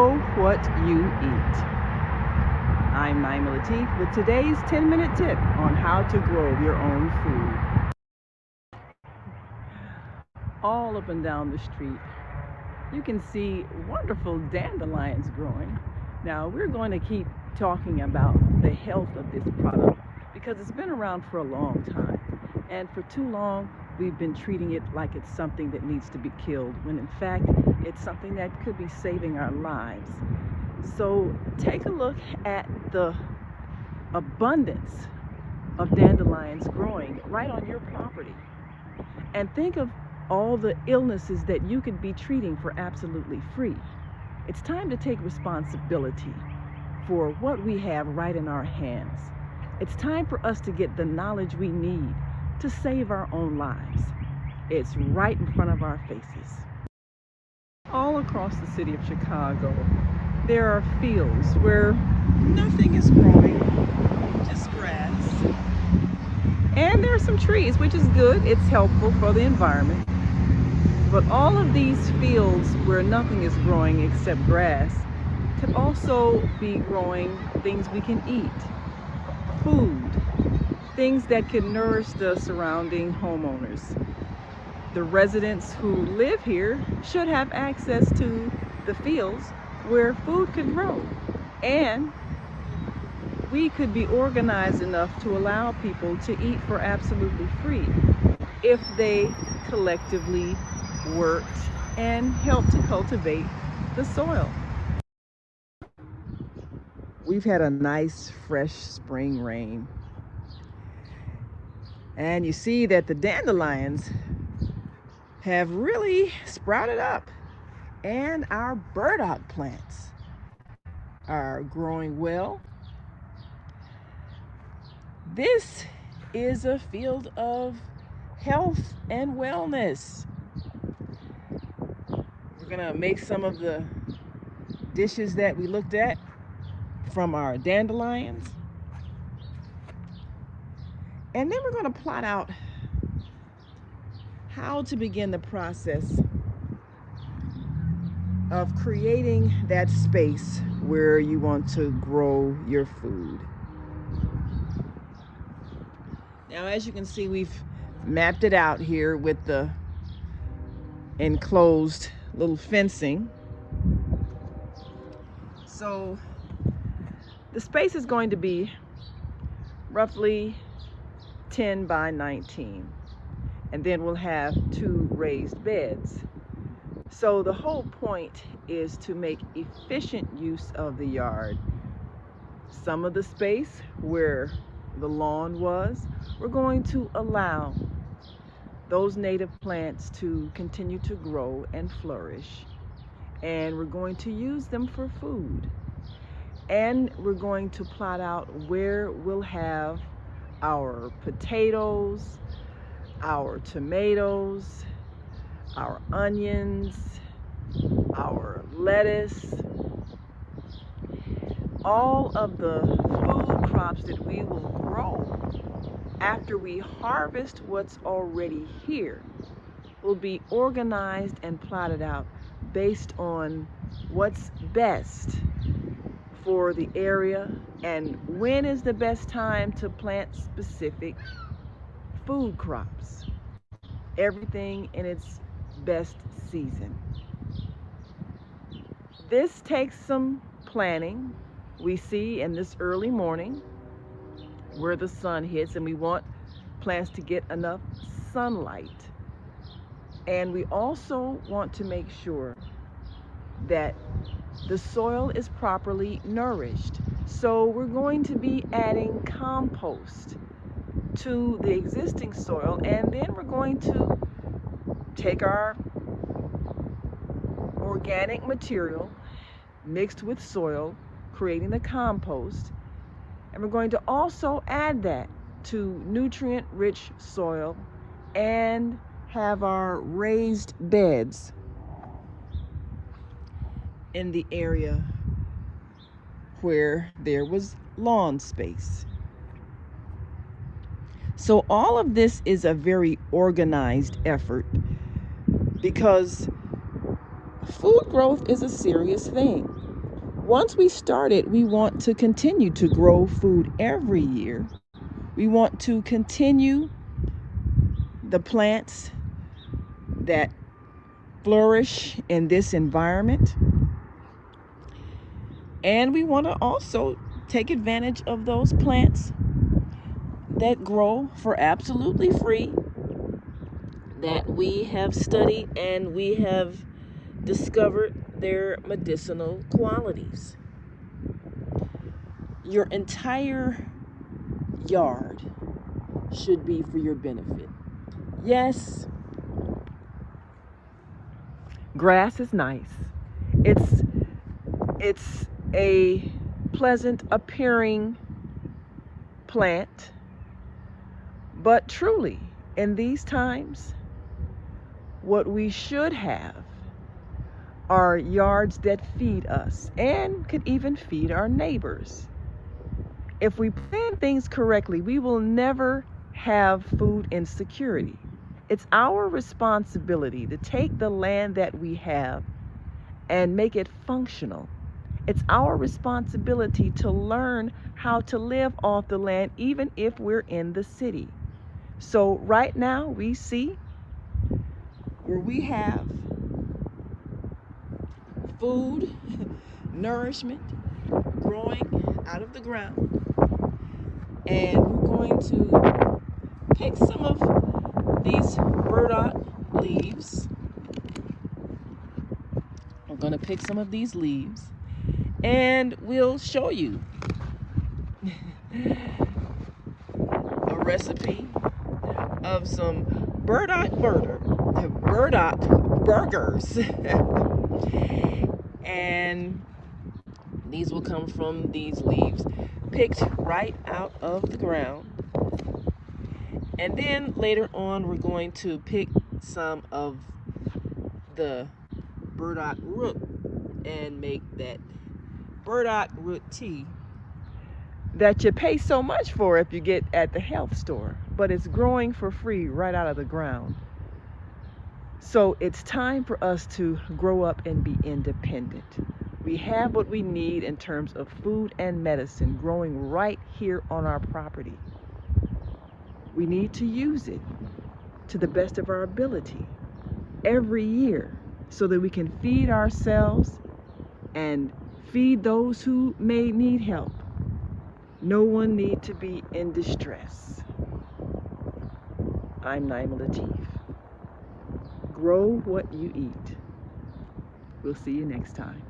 Grow what you eat. I'm Naima Latif with today's 10-minute tip on how to grow your own food. All up and down the street, you can see wonderful dandelions growing. Now, we're going to keep talking about the health of this product because it's been around for a long time. And for too long, we've been treating it like it's something that needs to be killed, when in fact, it's something that could be saving our lives. So take a look at the abundance of dandelions growing right on your property. And think of all the illnesses that you could be treating for absolutely free. It's time to take responsibility for what we have right in our hands. It's time for us to get the knowledge we need to save our own lives. It's right in front of our faces. All across the city of Chicago, there are fields where nothing is growing, just grass. And there are some trees, which is good. It's helpful for the environment. But all of these fields where nothing is growing except grass could also be growing things we can eat, food, things that can nourish the surrounding homeowners. The residents who live here should have access to the fields where food can grow. And we could be organized enough to allow people to eat for absolutely free if they collectively worked and helped to cultivate the soil. We've had a nice fresh spring rain. And you see that the dandelions have really sprouted up, and our burdock plants are growing well. This is a field of health and wellness. We're gonna make some of the dishes that we looked at from our dandelions. And then we're going to plot out how to begin the process of creating that space where you want to grow your food. Now, as you can see, we've mapped it out here with the enclosed little fencing. So the space is going to be roughly 10 by 19, and then we'll have 2 raised beds. So the whole point is to make efficient use of the yard. Some of the space where the lawn was, we're going to allow those native plants to continue to grow and flourish, and we're going to use them for food. And we're going to plot out where we'll have our potatoes, our tomatoes, our onions, our lettuce, all of the food crops that we will grow after we harvest what's already here will be organized and plotted out based on what's best for the area and when is the best time to plant specific food crops. Everything in its best season. This takes some planning. We see in this early morning where the sun hits, and we want plants to get enough sunlight. And we also want to make sure that the soil is properly nourished. So we're going to be adding compost to the existing soil, and then we're going to take our organic material mixed with soil, creating the compost, and we're going to also add that to nutrient-rich soil and have our raised beds in the area where there was lawn space. So all of this is a very organized effort because food growth is a serious thing. once we started, we want to continue to grow food every year. We want to continue the plants that flourish in this environment. And we want to also take advantage of those plants that grow for absolutely free, that we have studied and we have discovered their medicinal qualities. Your entire yard should be for your benefit. Yes, grass is nice. It's a pleasant appearing plant, but truly, in these times, what we should have are yards that feed us and could even feed our neighbors. If we plan things correctly, we will never have food insecurity. It's our responsibility to take the land that we have and make it functional. It's our responsibility to learn how to live off the land, even if we're in the city. So right now we see where we have food, nourishment growing out of the ground, and we're going to pick some of these burdock leaves. We're going to pick some of these leaves and we'll show you a recipe of some burdock burgers. And these will come from these leaves picked right out of the ground. And then later on, we're going to pick some of the burdock root and make that burdock root tea that you pay so much for if you get at the health store, but it's growing for free right out of the ground. So it's time for us to grow up and be independent. We have what we need in terms of food and medicine growing right here on our property. We need to use it to the best of our ability every year so that we can feed ourselves and feed those who may need help. No one need to be in distress. I'm Naima Latif. Grow what you eat. We'll see you next time.